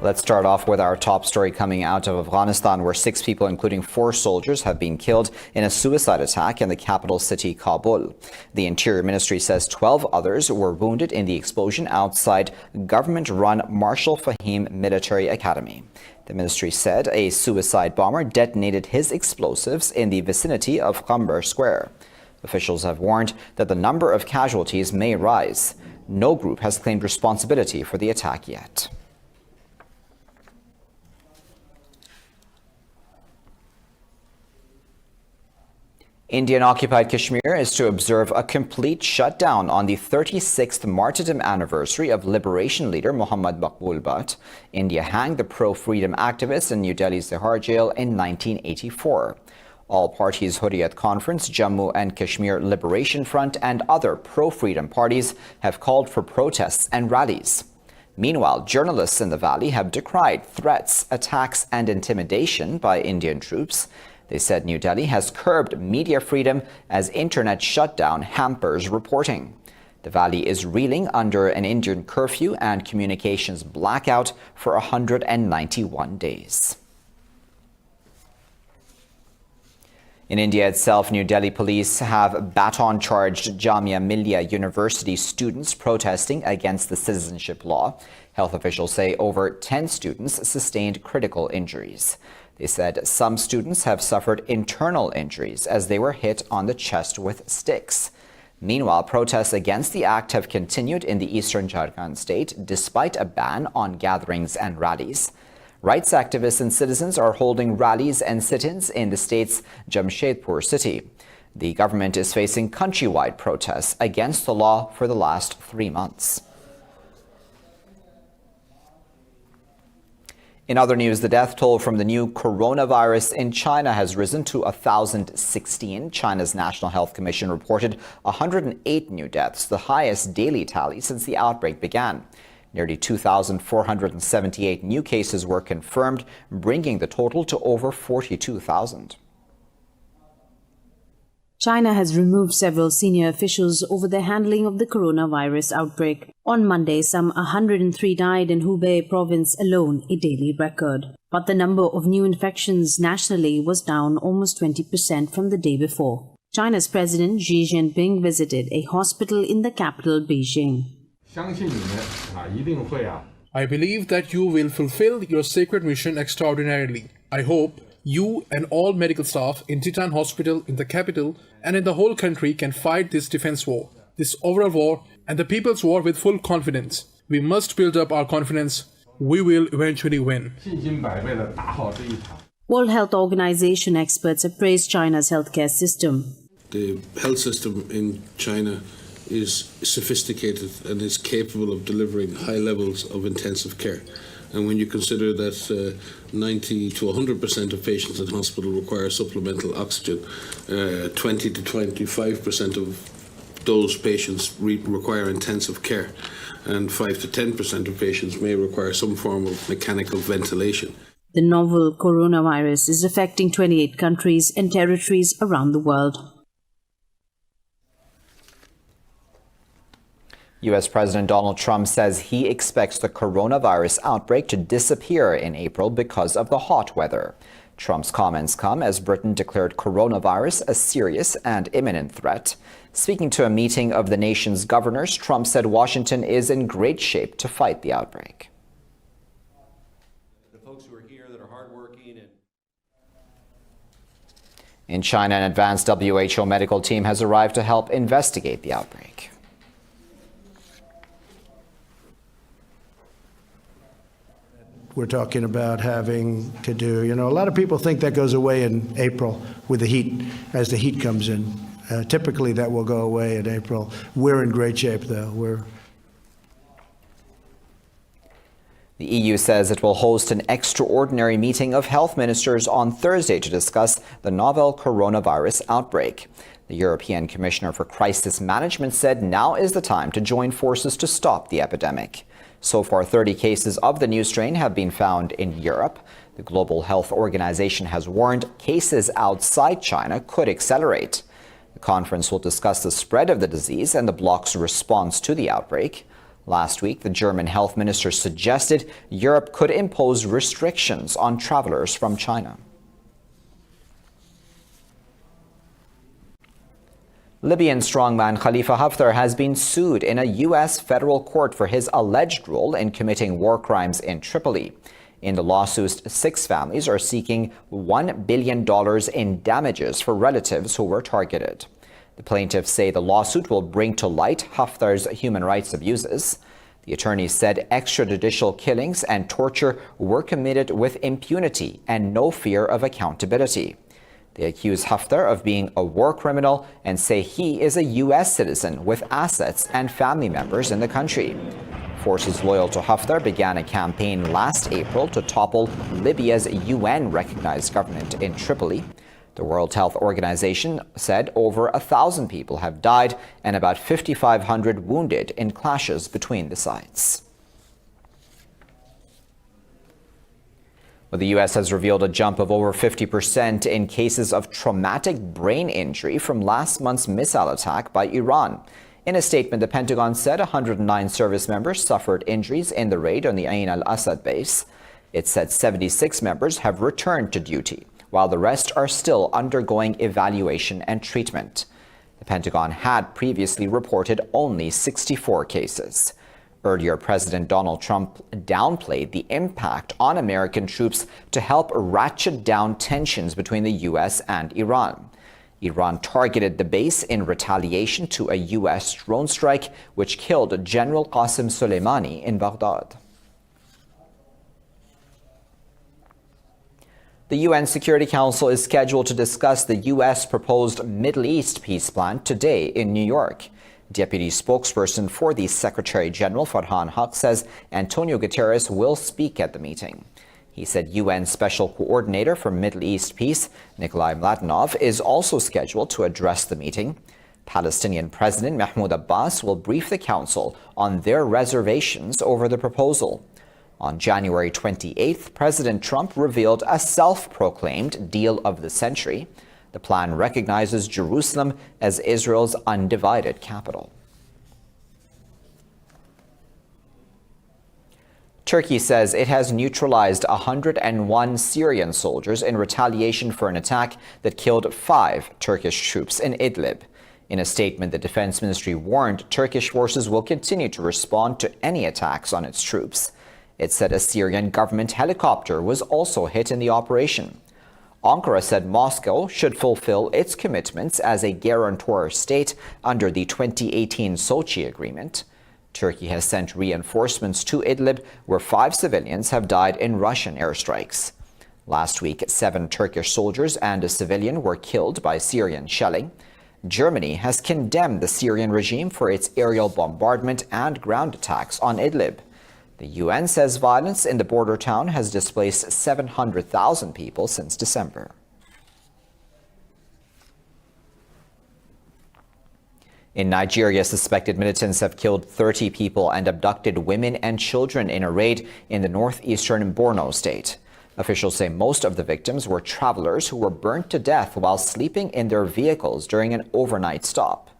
Let's start off with our top story coming out of Afghanistan, where 6 people, including 4 soldiers, have been killed in a suicide attack in the capital city, Kabul. The Interior Ministry says 12 others were wounded in the explosion outside government-run Marshal Fahim Military Academy. The ministry said a suicide bomber detonated his explosives in the vicinity of Khambar Square. Officials have warned that the number of casualties may rise. No group has claimed responsibility for the attack yet. Indian-occupied Kashmir is to observe a complete shutdown on the 36th martyrdom anniversary of liberation leader Muhammad Maqbool Butt. India hanged the pro-freedom activist in New Delhi's Tihar jail in 1984. All parties Hurriyat Conference, Jammu and Kashmir Liberation Front and other pro-freedom parties have called for protests and rallies. Meanwhile, journalists in the valley have decried threats, attacks and intimidation by Indian troops. They said New Delhi has curbed media freedom as internet shutdown hampers reporting. The valley is reeling under an Indian curfew and communications blackout for 191 days. In India itself, New Delhi police have baton-charged Jamia Millia University students protesting against the citizenship law. Health officials say over 10 students sustained critical injuries. They said some students have suffered internal injuries as they were hit on the chest with sticks. Meanwhile, protests against the act have continued in the eastern Jharkhand state despite a ban on gatherings and rallies. Rights activists and citizens are holding rallies and sit-ins in the state's Jamshedpur city. The government is facing countrywide protests against the law for the last 3 months. In other news, the death toll from the new coronavirus in China has risen to 1,016. China's National Health Commission reported 108 new deaths, the highest daily tally since the outbreak began. Nearly 2,478 new cases were confirmed, bringing the total to over 42,000. China has removed several senior officials over their handling of the coronavirus outbreak. On Monday, some 103 died in Hubei province alone, a daily record. But the number of new infections nationally was down almost 20% from the day before. China's President Xi Jinping visited a hospital in the capital, Beijing. I believe that you will fulfill your sacred mission extraordinarily. I hope you and all medical staff in Titan Hospital in the capital and in the whole country can fight this defense war, this overall war and the people's war with full confidence. We must build up our confidence. We will eventually win. World Health Organization experts have praised China's healthcare system. The health system in China is sophisticated and is capable of delivering high levels of intensive care. And when you consider that 90 to 100% of patients in hospital require supplemental oxygen, 20 to 25% of those patients require intensive care, and 5 to 10% of patients may require some form of mechanical ventilation. The novel coronavirus is affecting 28 countries and territories around the world. U.S. President Donald Trump says he expects the coronavirus outbreak to disappear in April because of the hot weather. Trump's comments come as Britain declared coronavirus a serious and imminent threat. Speaking to a meeting of the nation's governors, Trump said Washington is in great shape to fight the outbreak. The folks who are here that are hardworking and In China, an advanced WHO medical team has arrived to help investigate the outbreak. We're talking about having to do, a lot of people think that goes away in April with the heat, as the heat comes in. Typically that will go away in April. We're in great shape though. The EU says it will host an extraordinary meeting of health ministers on Thursday to discuss the novel coronavirus outbreak. The European Commissioner for Crisis Management said now is the time to join forces to stop the epidemic. So far, 30 cases of the new strain have been found in Europe. The Global Health Organization has warned cases outside China could accelerate. The conference will discuss the spread of the disease and the bloc's response to the outbreak. Last week, the German health minister suggested Europe could impose restrictions on travelers from China. Libyan strongman Khalifa Haftar has been sued in a U.S. federal court for his alleged role in committing war crimes in Tripoli. In the lawsuit, 6 families are seeking $1 billion in damages for relatives who were targeted. The plaintiffs say the lawsuit will bring to light Haftar's human rights abuses. The attorneys said extrajudicial killings and torture were committed with impunity and no fear of accountability. They accuse Haftar of being a war criminal and say he is a U.S. citizen with assets and family members in the country. Forces loyal to Haftar began a campaign last April to topple Libya's UN-recognized government in Tripoli. The World Health Organization said over 1,000 people have died and about 5,500 wounded in clashes between the sides. Well, the U.S. has revealed a jump of over 50% in cases of traumatic brain injury from last month's missile attack by Iran. In a statement, the Pentagon said 109 service members suffered injuries in the raid on the Ain al-Assad base. It said 76 members have returned to duty, while the rest are still undergoing evaluation and treatment. The Pentagon had previously reported only 64 cases. Earlier, President Donald Trump downplayed the impact on American troops to help ratchet down tensions between the U.S. and Iran. Iran targeted the base in retaliation to a U.S. drone strike, which killed General Qasem Soleimani in Baghdad. The UN Security Council is scheduled to discuss the U.S. proposed Middle East peace plan today in New York. Deputy spokesperson for the Secretary General Farhan Haq says Antonio Guterres will speak at the meeting. He said UN Special Coordinator for Middle East Peace, Nikolai Mladenov, is also scheduled to address the meeting. Palestinian President Mahmoud Abbas will brief the Council on their reservations over the proposal. On January 28th, President Trump revealed a self-proclaimed deal of the century. The plan recognizes Jerusalem as Israel's undivided capital. Turkey says it has neutralized 101 Syrian soldiers in retaliation for an attack that killed 5 Turkish troops in Idlib. In a statement, the Defense Ministry warned Turkish forces will continue to respond to any attacks on its troops. It said a Syrian government helicopter was also hit in the operation. Ankara said Moscow should fulfill its commitments as a guarantor state under the 2018 Sochi Agreement. Turkey has sent reinforcements to Idlib, where 5 civilians have died in Russian airstrikes. Last week, 7 Turkish soldiers and a civilian were killed by Syrian shelling. Germany has condemned the Syrian regime for its aerial bombardment and ground attacks on Idlib. The UN says violence in the border town has displaced 700,000 people since December. In Nigeria, suspected militants have killed 30 people and abducted women and children in a raid in the northeastern Borno state. Officials say most of the victims were travelers who were burnt to death while sleeping in their vehicles during an overnight stop.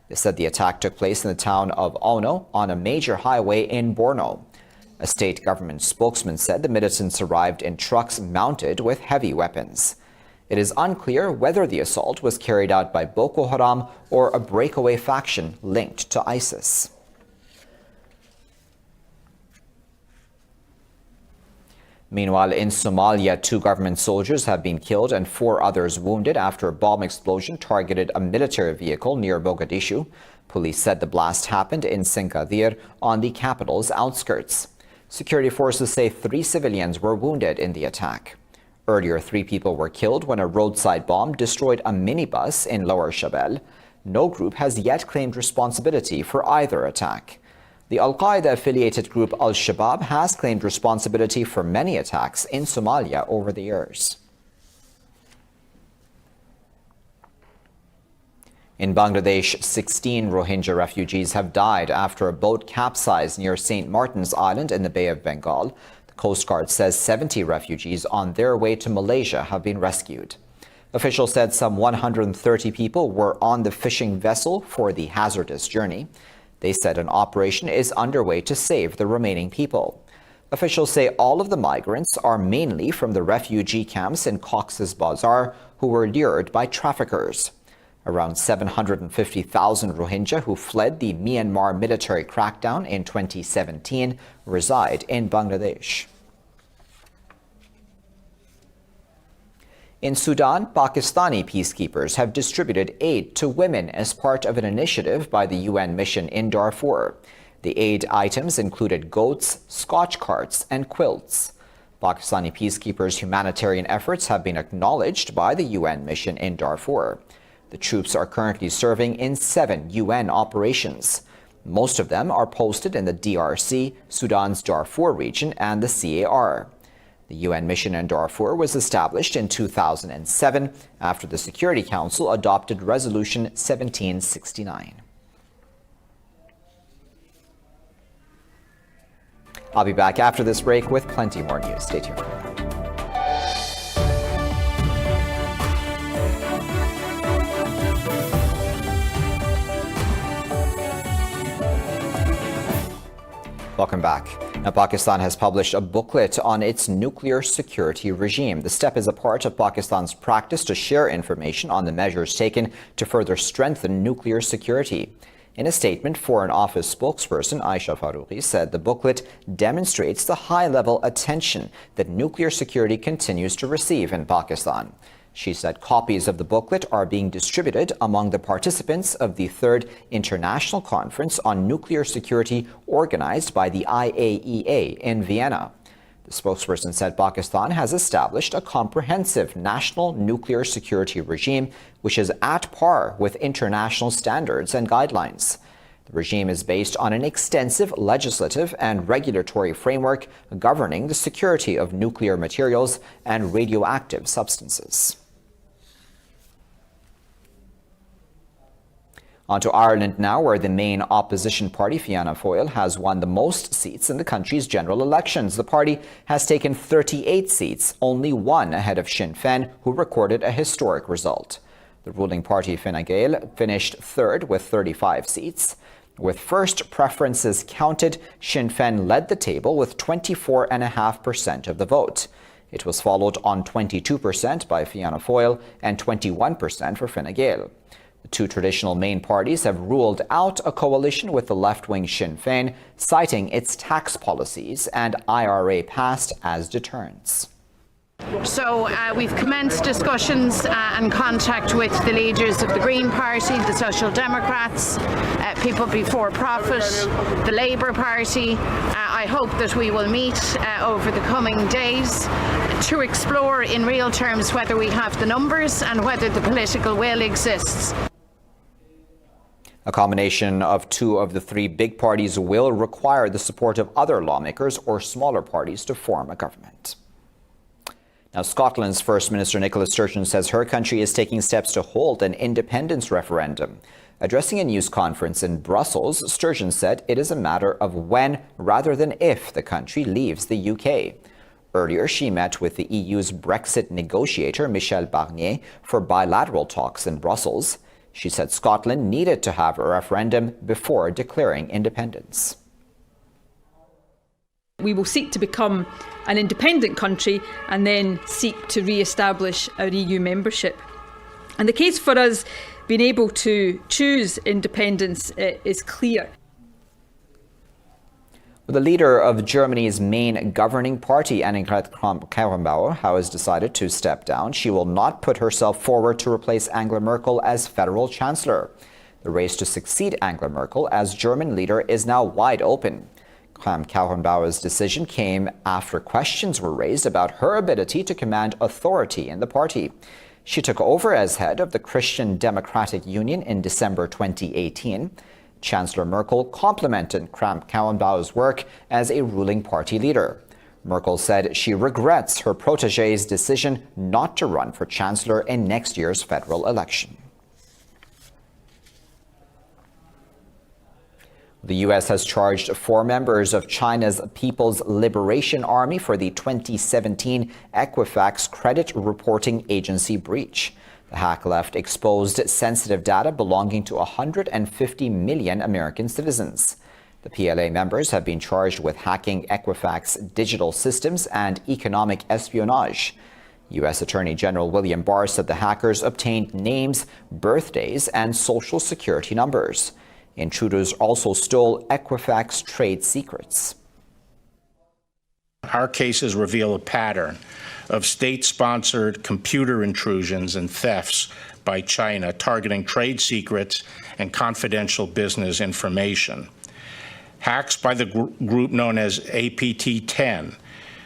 They said the attack took place in the town of Ono on a major highway in Borno. A state government spokesman said the militants arrived in trucks mounted with heavy weapons. It is unclear whether the assault was carried out by Boko Haram or a breakaway faction linked to ISIS. Meanwhile, in Somalia, 2 government soldiers have been killed and 4 others wounded after a bomb explosion targeted a military vehicle near Mogadishu. Police said the blast happened in Sinkadir on the capital's outskirts. Security forces say 3 civilians were wounded in the attack. Earlier, 3 people were killed when a roadside bomb destroyed a minibus in Lower Shabelle. No group has yet claimed responsibility for either attack. The Al-Qaeda-affiliated group Al-Shabaab has claimed responsibility for many attacks in Somalia over the years. In Bangladesh, 16 Rohingya refugees have died after a boat capsized near St. Martin's Island in the Bay of Bengal. The Coast Guard says 70 refugees on their way to Malaysia have been rescued. Officials said some 130 people were on the fishing vessel for the hazardous journey. They said an operation is underway to save the remaining people. Officials say all of the migrants are mainly from the refugee camps in Cox's Bazar who were lured by traffickers. Around 750,000 Rohingya who fled the Myanmar military crackdown in 2017 reside in Bangladesh. In Sudan, Pakistani peacekeepers have distributed aid to women as part of an initiative by the UN mission in Darfur. The aid items included goats, Scotch carts, and quilts. Pakistani peacekeepers' humanitarian efforts have been acknowledged by the UN mission in Darfur. The troops are currently serving in 7 UN operations. Most of them are posted in the DRC, Sudan's Darfur region, and the CAR. The UN mission in Darfur was established in 2007 after the Security Council adopted Resolution 1769. I'll be back after this break with plenty more news. Stay tuned. Welcome back. Now, Pakistan has published a booklet on its nuclear security regime. The step is a part of Pakistan's practice to share information on the measures taken to further strengthen nuclear security. In a statement, Foreign Office spokesperson Aisha Faruqi said the booklet demonstrates the high-level attention that nuclear security continues to receive in Pakistan. She said copies of the booklet are being distributed among the participants of the 3rd International Conference on Nuclear Security organized by the IAEA in Vienna. The spokesperson said Pakistan has established a comprehensive national nuclear security regime which is at par with international standards and guidelines. The regime is based on an extensive legislative and regulatory framework governing the security of nuclear materials and radioactive substances. On to Ireland now, where the main opposition party, Fianna Fáil, has won the most seats in the country's general elections. The party has taken 38 seats, only one ahead of Sinn Féin, who recorded a historic result. The ruling party, Fine Gael, finished third with 35 seats. With first preferences counted, Sinn Féin led the table with 24.5% of the vote. It was followed on 22% by Fianna Fáil and 21% for Fine Gael. The two traditional main parties have ruled out a coalition with the left-wing Sinn Féin, citing its tax policies and IRA past as deterrents. So we've commenced discussions and contact with the leaders of the Green Party, the Social Democrats, People Before Profit, the Labour Party. I hope that we will meet over the coming days to explore in real terms whether we have the numbers and whether the political will exists. A combination of two of the three big parties will require the support of other lawmakers or smaller parties to form a government. Now, Scotland's First Minister Nicola Sturgeon says her country is taking steps to hold an independence referendum. Addressing a news conference in Brussels, Sturgeon said it is a matter of when rather than if the country leaves the UK. Earlier, she met with the EU's Brexit negotiator, Michel Barnier, for bilateral talks in Brussels. She said Scotland needed to have a referendum before declaring independence. We will seek to become an independent country and then seek to re-establish our EU membership. And the case for us being able to choose independence is clear. The leader of Germany's main governing party, Annegret Kramp-Karrenbauer, has decided to step down. She will not put herself forward to replace Angela Merkel as federal chancellor. The race to succeed Angela Merkel as German leader is now wide open. Kramp-Karrenbauer's decision came after questions were raised about her ability to command authority in the party. She took over as head of the Christian Democratic Union in December 2018. Chancellor Merkel complimented Kramp-Karrenbauer's work as a ruling party leader. Merkel said she regrets her protégé's decision not to run for chancellor in next year's federal election. The U.S. has charged 4 members of China's People's Liberation Army for the 2017 Equifax Credit Reporting Agency breach. The hack left exposed sensitive data belonging to 150 million American citizens. The PLA members have been charged with hacking Equifax digital systems and economic espionage. U.S. Attorney General William Barr said the hackers obtained names, birthdays, and social security numbers. Intruders also stole Equifax trade secrets. Our cases reveal a pattern of state-sponsored computer intrusions and thefts by China targeting trade secrets and confidential business information. Hacks by the group known as APT-10,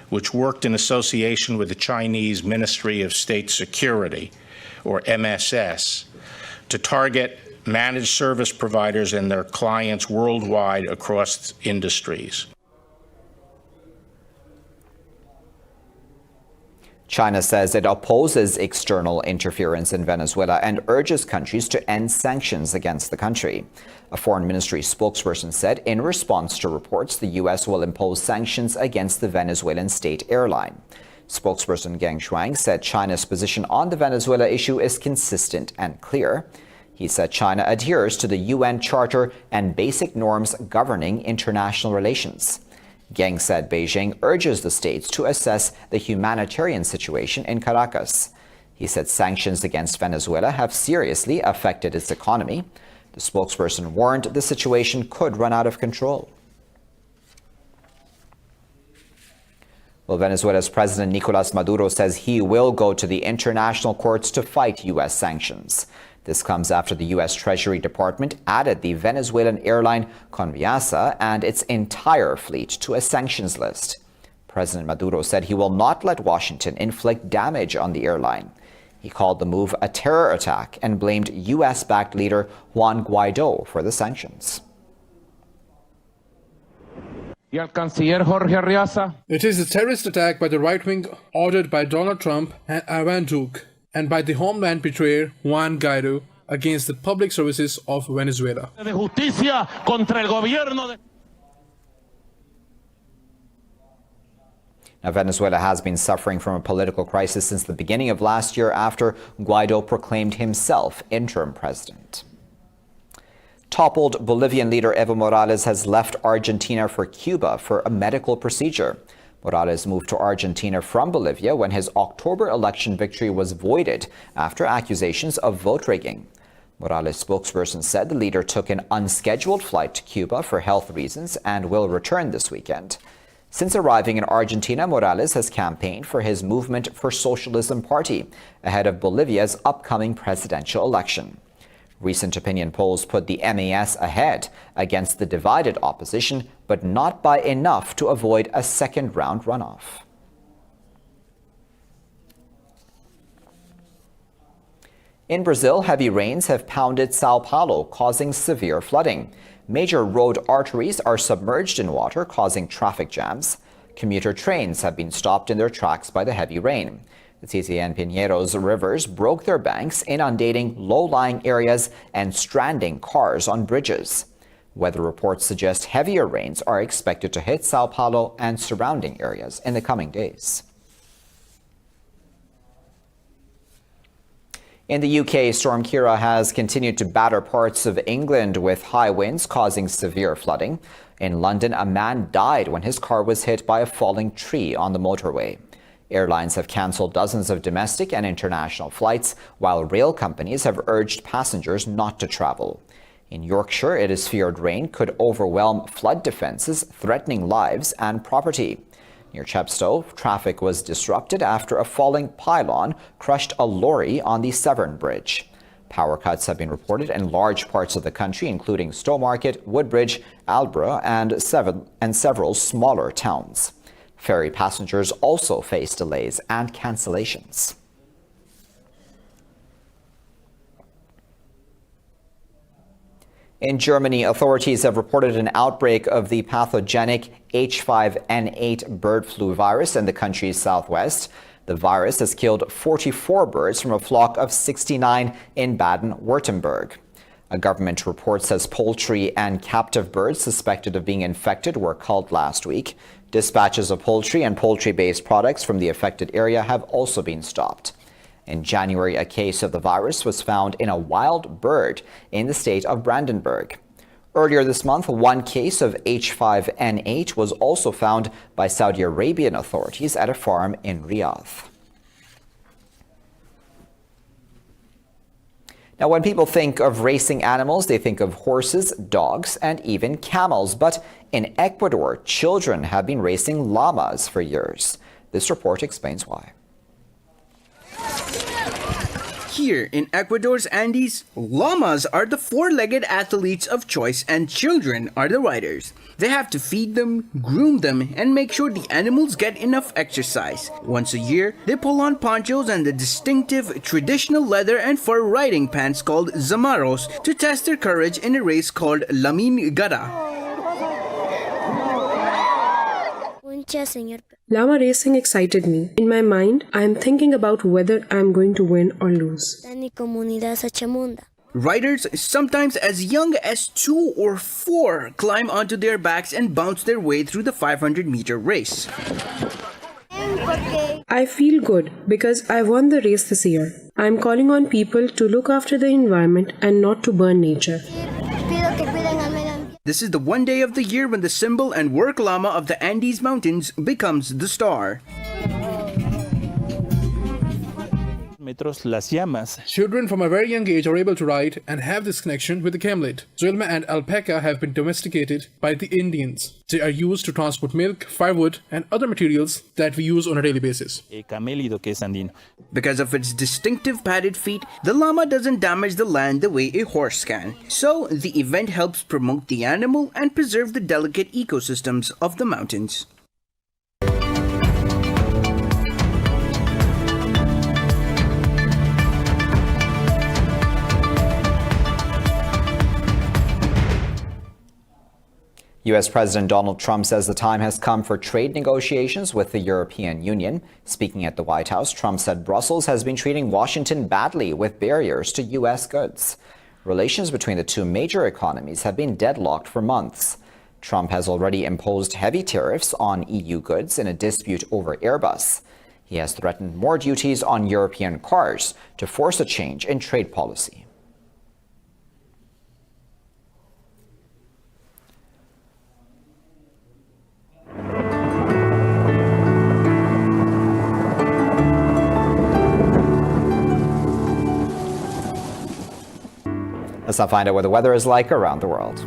which worked in association with the Chinese Ministry of State Security, or MSS, to target managed service providers and their clients worldwide across industries. China says it opposes external interference in Venezuela and urges countries to end sanctions against the country. A foreign ministry spokesperson said in response to reports the U.S. will impose sanctions against the Venezuelan state airline. Spokesperson Geng Shuang said China's position on the Venezuela issue is consistent and clear. He said China adheres to the UN Charter and basic norms governing international relations. Geng said Beijing urges the states to assess the humanitarian situation in Caracas. He said sanctions against Venezuela have seriously affected its economy. The spokesperson warned the situation could run out of control. Well, Venezuela's President Nicolas Maduro says he will go to the international courts to fight U.S. sanctions. This comes after the U.S. Treasury Department added the Venezuelan airline Conviasa and its entire fleet to a sanctions list. President Maduro said he will not let Washington inflict damage on the airline. He called the move a terror attack and blamed U.S.-backed leader Juan Guaido for the sanctions. It is a terrorist attack by the right wing ordered by Donald Trump and Ivan Duque, and by the homeland betrayer Juan Guaido against the public services of Venezuela. Now, Venezuela has been suffering from a political crisis since the beginning of last year after Guaido proclaimed himself interim president. Toppled Bolivian leader Evo Morales has left Argentina for Cuba for a medical procedure. Morales moved to Argentina from Bolivia when his October election victory was voided after accusations of vote rigging. Morales' spokesperson said the leader took an unscheduled flight to Cuba for health reasons and will return this weekend. Since arriving in Argentina, Morales has campaigned for his Movement for Socialism party ahead of Bolivia's upcoming presidential election. Recent opinion polls put the MAS ahead against the divided opposition, but not by enough to avoid a second-round runoff. In Brazil, heavy rains have pounded Sao Paulo, causing severe flooding. Major road arteries are submerged in water, causing traffic jams. Commuter trains have been stopped in their tracks by the heavy rain. The Titi and Pinheiros rivers broke their banks, inundating low-lying areas and stranding cars on bridges. Weather reports suggest heavier rains are expected to hit Sao Paulo and surrounding areas in the coming days. In the UK, Storm Kira has continued to batter parts of England with high winds causing severe flooding. In London, a man died when his car was hit by a falling tree on the motorway. Airlines have cancelled dozens of domestic and international flights, while rail companies have urged passengers not to travel. In Yorkshire, it is feared rain could overwhelm flood defences, threatening lives and property. Near Chepstow, traffic was disrupted after a falling pylon crushed a lorry on the Severn Bridge. Power cuts have been reported in large parts of the country, including Stowmarket, Woodbridge, Aldborough, and several smaller towns. Ferry passengers also face delays and cancellations. In Germany, authorities have reported an outbreak of the pathogenic H5N8 bird flu virus in the country's southwest. The virus has killed 44 birds from a flock of 69 in Baden-Württemberg. A government report says poultry and captive birds suspected of being infected were culled last week. Dispatches of poultry and poultry-based products from the affected area have also been stopped. In January, a case of the virus was found in a wild bird in the state of Brandenburg. Earlier this month, one case of H5N8 was also found by Saudi Arabian authorities at a farm in Riyadh. Now, when people think of racing animals, they think of horses, dogs, and even camels. But in Ecuador, children have been racing llamas for years. This report explains why. Here in Ecuador's Andes, llamas are the four-legged athletes of choice and children are the riders. They have to feed them, groom them, and make sure the animals get enough exercise. Once a year, they pull on ponchos and the distinctive traditional leather and fur riding pants called zamaros to test their courage in a race called Lamin Gada. Llama racing excited me. In my mind, I am thinking about whether I am going to win or lose. Riders, sometimes as young as 2 or 4, climb onto their backs and bounce their way through the 500-meter race. I feel good because I won the race this year. I am calling on people to look after the environment and not to burn nature. This is the one day of the year when the symbol and work llama of the Andes Mountains becomes the star. Children from a very young age are able to ride and have this connection with the camelid. Zulma and alpaca have been domesticated by the Indians. They are used to transport milk, firewood, and other materials that we use on a daily basis. Because of its distinctive padded feet, the llama doesn't damage the land the way a horse can. So, the event helps promote the animal and preserve the delicate ecosystems of the mountains. U.S. President Donald Trump says the time has come for trade negotiations with the European Union. Speaking at the White House, Trump said Brussels has been treating Washington badly with barriers to U.S. goods. Relations between the two major economies have been deadlocked for months. Trump has already imposed heavy tariffs on EU goods in a dispute over Airbus. He has threatened more duties on European cars to force a change in trade policy. Let's now find out what the weather is like around the world.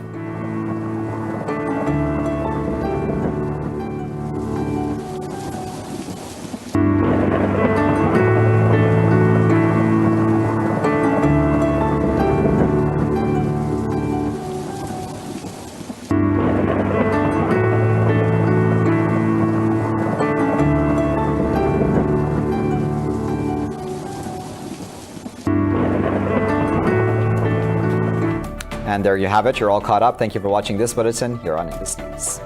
And there you have it. You're all caught up. Thank you for watching this bulletin here on Indus News.